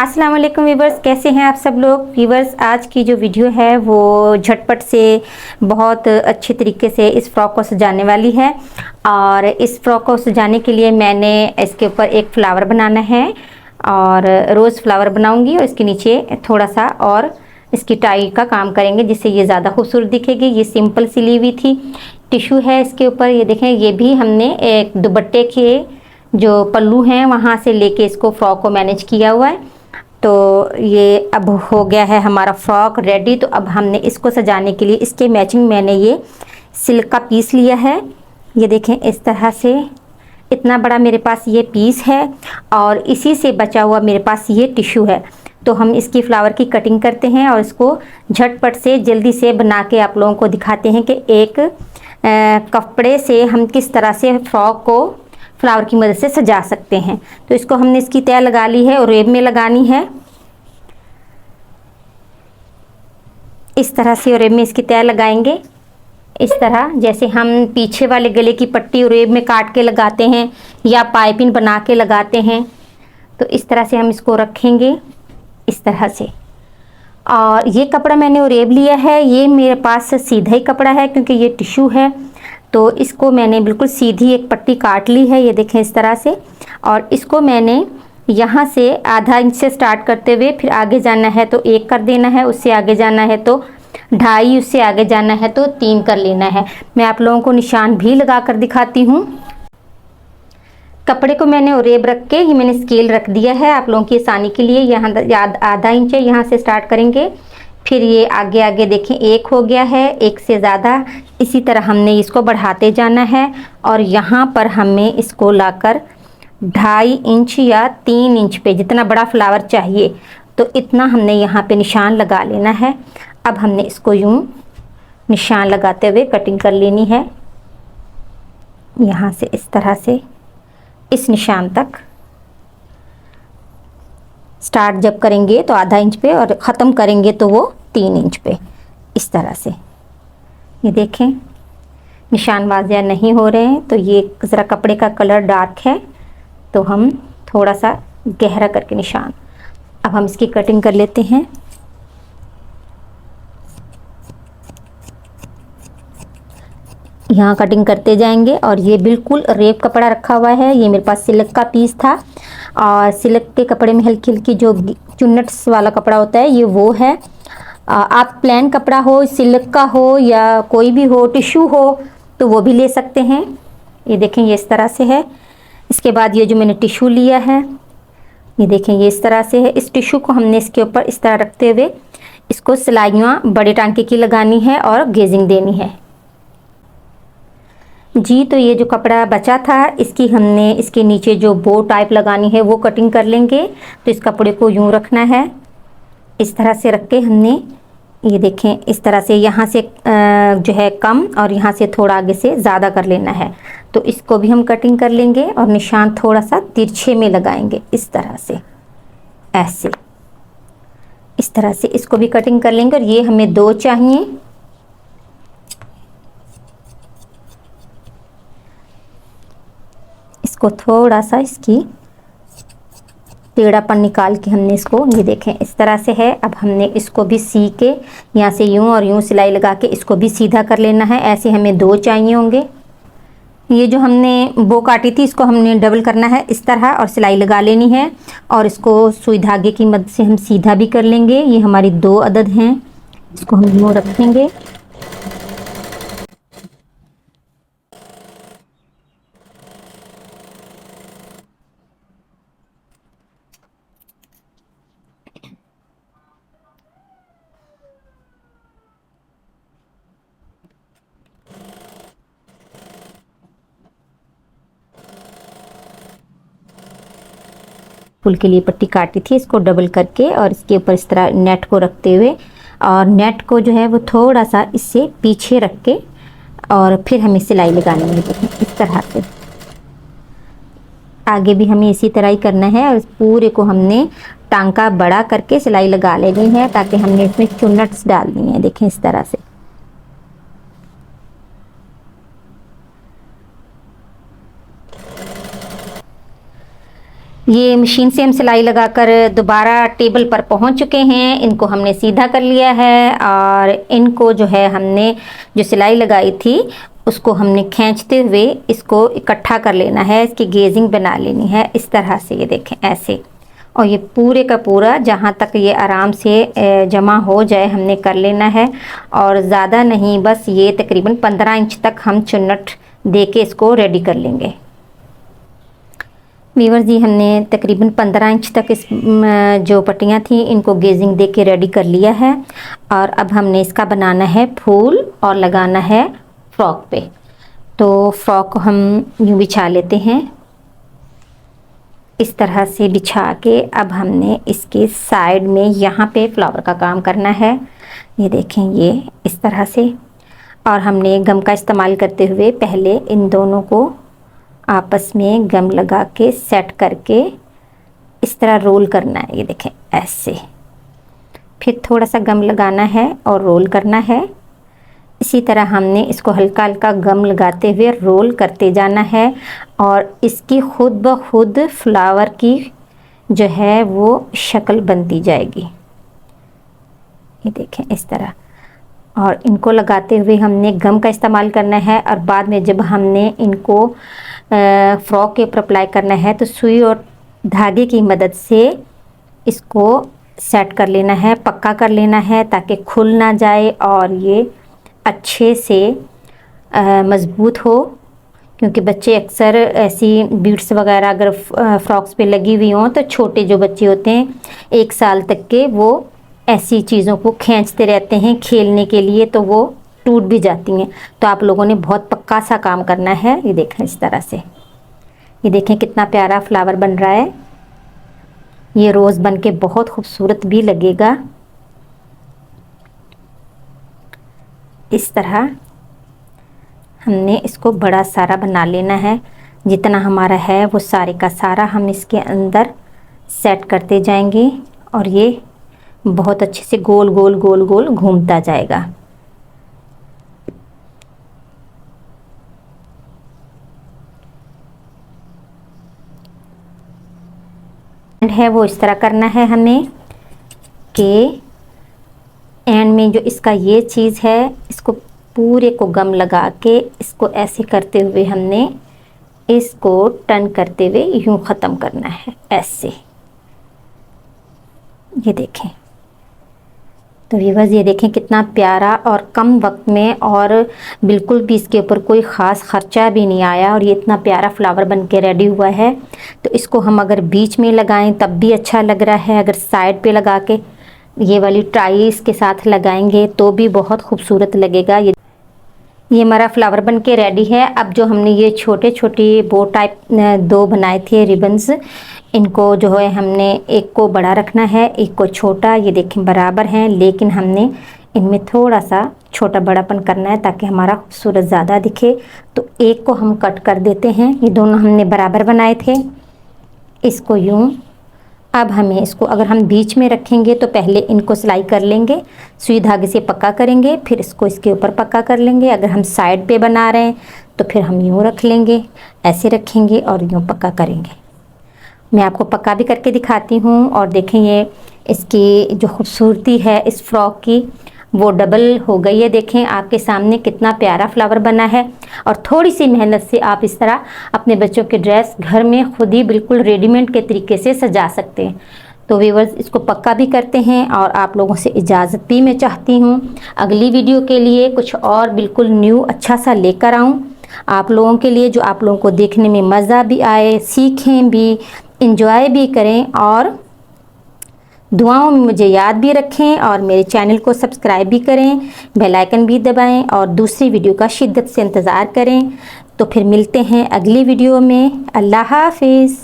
अस्सलाम वालेकुम वीवर्स, कैसे हैं आप सब लोग। वीवर्स, आज की जो वीडियो है वो झटपट से बहुत अच्छे तरीके से इस फ्रॉक को सजाने वाली है। और इस फ्रॉक को सजाने के लिए मैंने इसके ऊपर एक फ्लावर बनाना है और रोज़ फ्लावर बनाऊंगी और इसके नीचे थोड़ा सा और इसकी टाई का काम करेंगे जिससे ये ज़्यादा खूबसूरत दिखेगी। ये सिंपल सिली हुई थी, टिश्यू है इसके ऊपर। ये देखें, ये भी हमने एक दुपट्टे के जो पल्लू हैं वहाँ से लेके इसको फ्रॉक को मैनेज किया हुआ है। तो ये अब हो गया है हमारा फ्रॉक रेडी। तो अब हमने इसको सजाने के लिए इसके मैचिंग मैंने ये सिल्क का पीस लिया है। ये देखें, इस तरह से इतना बड़ा मेरे पास ये पीस है और इसी से बचा हुआ मेरे पास ये टिश्यू है। तो हम इसकी फ्लावर की कटिंग करते हैं और इसको झटपट से जल्दी से बना के आप लोगों को दिखाते हैं कि एक कपड़े से हम किस तरह से फ्रॉक को फ्लावर की मदद से सजा सकते हैं। तो इसको हमने इसकी तय लगा ली है और रेब में लगानी है इस तरह से। और रेब में इसकी तय लगाएंगे इस तरह, जैसे हम पीछे वाले गले की पट्टी रेब में काट के लगाते हैं या पाइपिंग बना के लगाते हैं। तो इस तरह से हम इसको रखेंगे इस तरह से। और ये कपड़ा मैंने रेब लिया है, ये मेरे पास सीधा ही कपड़ा है क्योंकि ये टिश्यू है। तो इसको मैंने बिल्कुल सीधी एक पट्टी काट ली है, ये देखें इस तरह से। और इसको मैंने यहाँ से आधा इंच से स्टार्ट करते हुए फिर आगे जाना है तो 1 कर देना है, उससे आगे जाना है तो 2.5, उससे आगे जाना है तो 3 कर लेना है। मैं आप लोगों को निशान भी लगा कर दिखाती हूँ। कपड़े को मैंने रेब रख के ही मैंने स्केल रख दिया है आप लोगों की आसानी के लिए। यहाँ आधा इंच है, यहाँ से स्टार्ट करेंगे, फिर ये आगे आगे देखें 1 हो गया है, 1 से ज़्यादा। इसी तरह हमने इसको बढ़ाते जाना है और यहाँ पर हमें इसको लाकर 2.5 इंच या 3 इंच पे, जितना बड़ा फ्लावर चाहिए तो इतना हमने यहाँ पे निशान लगा लेना है। अब हमने इसको यूं निशान लगाते हुए कटिंग कर लेनी है, यहाँ से इस तरह से इस निशान तक। स्टार्ट जब करेंगे तो आधा इंच पे और ख़त्म करेंगे तो वो 3 इंच पे इस तरह से। ये देखें निशान वाज़िया नहीं हो रहे हैं तो ये ज़रा कपड़े का कलर डार्क है तो हम थोड़ा सा गहरा करके निशान। अब हम इसकी कटिंग कर लेते हैं। यहाँ कटिंग करते जाएंगे और ये बिल्कुल रेप कपड़ा रखा हुआ है। ये मेरे पास सिल्क का पीस था और सिल्क के कपड़े में हल्की हल्की जो चुन्नट्स वाला कपड़ा होता है ये वो है। आप प्लेन कपड़ा हो, सिल्क का हो या कोई भी हो, टिश्यू हो तो वो भी ले सकते हैं। ये देखें ये इस तरह से है। इसके बाद ये जो मैंने टिश्यू लिया है ये देखें ये इस तरह से है। इस टिश्यू को हमने इसके ऊपर इस तरह रखते हुए इसको सिलाइयाँ बड़े टांके की लगानी है और गेजिंग देनी है जी। तो ये जो कपड़ा बचा था इसकी हमने इसके नीचे जो बो टाइप लगानी है वो कटिंग कर लेंगे। तो इस कपड़े को यूं रखना है इस तरह से रख के हमने, ये देखें इस तरह से यहाँ से जो है कम और यहाँ से थोड़ा आगे से ज़्यादा कर लेना है। तो इसको भी हम कटिंग कर लेंगे और निशान थोड़ा सा तिरछे में लगाएंगे इस तरह से, ऐसे इस तरह से इसको भी कटिंग कर लेंगे। और ये हमें 2 चाहिए। इसको थोड़ा सा इसकी टेढ़ापन निकाल के हमने इसको, ये देखें इस तरह से है। अब हमने इसको भी सी के यहाँ से यूं और यूं सिलाई लगा के इसको भी सीधा कर लेना है। ऐसे हमें 2 चाहिए होंगे। ये जो हमने बो काटी थी इसको हमने डबल करना है इस तरह और सिलाई लगा लेनी है और इसको सुई धागे की मदद से हम सीधा भी कर लेंगे। ये हमारी 2 अदद हैं, इसको हम यूं रखेंगे। फुल के लिए पट्टी काटी थी, इसको डबल करके और इसके ऊपर इस तरह नेट को रखते हुए और नेट को जो है वो थोड़ा सा इससे पीछे रख के और फिर हमें सिलाई लगानी है इस तरह से। आगे भी हमें इसी तरह ही करना है और इस पूरे को हमने टांका बड़ा करके सिलाई लगा लेनी है ताकि हमने इसमें चुन्नट्स डालनी है। देखें इस तरह से। ये मशीन से हम सिलाई लगाकर दोबारा टेबल पर पहुंच चुके हैं। इनको हमने सीधा कर लिया है और इनको जो है हमने जो सिलाई लगाई थी उसको हमने खींचते हुए इसको इकट्ठा कर लेना है, इसकी गेजिंग बना लेनी है इस तरह से। ये देखें ऐसे, और ये पूरे का पूरा जहाँ तक ये आराम से जमा हो जाए हमने कर लेना है, और ज़्यादा नहीं, बस ये तकरीबन 15 इंच तक हम चुन्नट दे के इसको रेडी कर लेंगे। वीवर्स जी, हमने तकरीबन 15 इंच तक इस जो पट्टियाँ थी इनको गेजिंग दे के रेडी कर लिया है, और अब हमने इसका बनाना है फूल और लगाना है फ्रॉक पे। तो फ्रॉक को हम यूँ बिछा लेते हैं, इस तरह से बिछा के अब हमने इसके साइड में यहाँ पे फ्लावर का काम करना है। ये देखें, ये इस तरह से, और हमने गम का इस्तेमाल करते हुए पहले इन दोनों को आपस में गम लगा के सेट करके इस तरह रोल करना है। ये देखें ऐसे, फिर थोड़ा सा गम लगाना है और रोल करना है। इसी तरह हमने इसको हल्का हल्का गम लगाते हुए रोल करते जाना है, और इसकी खुद ब खुद फ्लावर की जो है वो शक्ल बनती जाएगी। ये देखें इस तरह, और इनको लगाते हुए हमने गम का इस्तेमाल करना है, और बाद में जब हमने इनको फ्रॉक के ऊपर अप्लाई करना है तो सुई और धागे की मदद से इसको सेट कर लेना है, पक्का कर लेना है, ताकि खुल ना जाए और ये अच्छे से मज़बूत हो। क्योंकि बच्चे अक्सर ऐसी बीड्स वगैरह अगर फ्रॉक्स पे लगी हुई हों तो छोटे जो बच्चे होते हैं 1 साल तक के, वो ऐसी चीज़ों को खींचते रहते हैं खेलने के लिए, तो वो टूट भी जाती हैं। तो आप लोगों ने बहुत पक्का सा काम करना है। ये देखें इस तरह से, ये देखें कितना प्यारा फ्लावर बन रहा है। ये रोज़ बन के बहुत खूबसूरत भी लगेगा। इस तरह हमने इसको बड़ा सारा बना लेना है, जितना हमारा है वो सारे का सारा हम इसके अंदर सेट करते जाएंगे, और ये बहुत अच्छे से गोल गोल गोल गोल घूमता जाएगा। है वो इस तरह करना है हमें कि एंड में जो इसका ये चीज़ है इसको पूरे को गम लगा के इसको ऐसे करते हुए हमने इसको टर्न करते हुए यूं ख़त्म करना है ऐसे। ये देखें, तो व्यूअर्स ये देखें कितना प्यारा और कम वक्त में, और बिल्कुल भी इसके ऊपर कोई ख़ास ख़र्चा भी नहीं आया, और ये इतना प्यारा फ्लावर बन के रेडी हुआ है। तो इसको हम अगर बीच में लगाएं तब भी अच्छा लग रहा है, अगर साइड पे लगा के ये वाली टाई इसके साथ लगाएंगे तो भी बहुत खूबसूरत लगेगा। ये हमारा फ्लावर बन के रेडी है। अब जो हमने ये छोटे छोटे बो टाइप 2 बनाए थे रिबन्स, इनको जो है हमने एक को बड़ा रखना है, एक को छोटा। ये देखें बराबर हैं, लेकिन हमने इनमें थोड़ा सा छोटा बड़ापन करना है ताकि हमारा खूबसूरत ज़्यादा दिखे। तो एक को हम कट कर देते हैं, ये दोनों हमने बराबर बनाए थे। इसको यूँ, अब हमें इसको अगर हम बीच में रखेंगे तो पहले इनको सिलाई कर लेंगे, सुई धागे से पक्का करेंगे, फिर इसको इसके ऊपर पक्का कर लेंगे। अगर हम साइड पे बना रहे हैं तो फिर हम यूँ रख लेंगे, ऐसे रखेंगे और यूँ पक्का करेंगे। मैं आपको पक्का भी करके दिखाती हूँ। और देखें ये इसकी जो खूबसूरती है इस फ्रॉक की वो डबल हो गई है। देखें आपके सामने कितना प्यारा फ्लावर बना है, और थोड़ी सी मेहनत से आप इस तरह अपने बच्चों के ड्रेस घर में खुद ही बिल्कुल रेडीमेड के तरीके से सजा सकते हैं। तो व्यूअर्स इसको पक्का भी करते हैं, और आप लोगों से इजाज़त भी मैं चाहती हूँ। अगली वीडियो के लिए कुछ और बिल्कुल न्यू अच्छा सा लेकर आऊँ आप लोगों के लिए, जो आप लोगों को देखने में मज़ा भी आए, सीखें भी, इंजॉय भी करें, और दुआओं में मुझे याद भी रखें, और मेरे चैनल को सब्सक्राइब भी करें, बेल आइकन भी दबाएं, और दूसरी वीडियो का शिद्दत से इंतज़ार करें। तो फिर मिलते हैं अगली वीडियो में। अल्लाह हाफिज़।